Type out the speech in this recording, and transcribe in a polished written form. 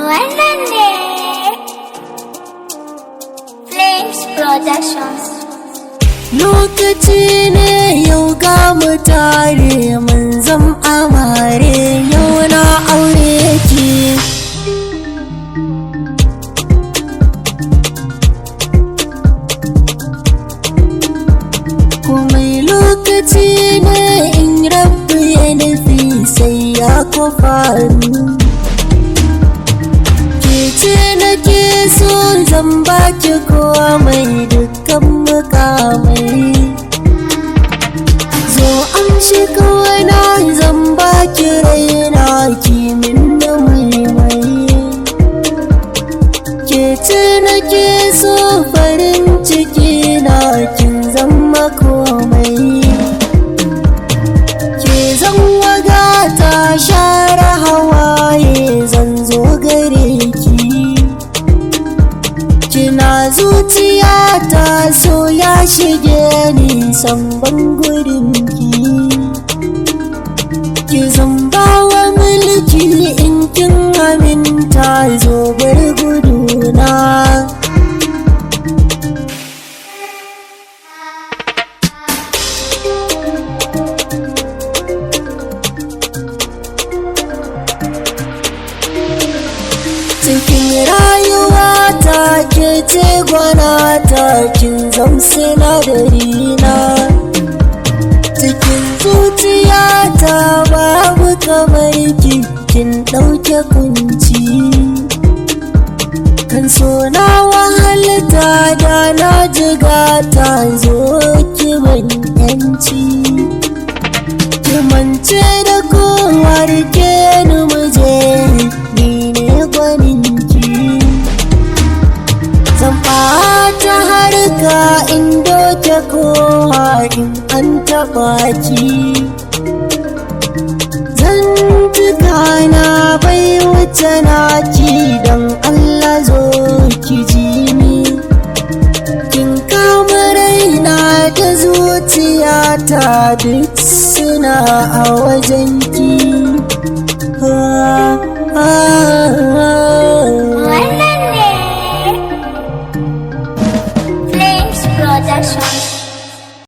Wannan ne Flames Productions. Lokaci ne yau ga mu tare mun zam amare yau na aure ki. Komai lokaci ne in rabbi ya nufi sai ya faru. Ke ce nake so zan baki komai dukkan mukamai. Zo amshi kawai na zan baki raina kimin da maimai. Ke ce nake so farin ciki na kin zama komai. Ke zan wagata share hawaye zan zo gare ki. Kina zuciyata so ya shige ni san ban gudun ki. Ki zan bawa mulki in kin aminta zo bar guduna. Cikin rayuwa ta ke ce gwanata kin zam sinadari na. Cikin zuciyata babu kamar ki kin ɗauke kunci. Kan so na wahalta da na jigata zo ki ban yanci. Ki mance da kowa rike ni muje ni ne gwaninki. Zan ɓata harka in doke kowa in an taɓa ki. Zan tuka na bai wuce naki don Allah zo ki ji ni. Kin kama raina da zuciyata duk suna a wajen ki.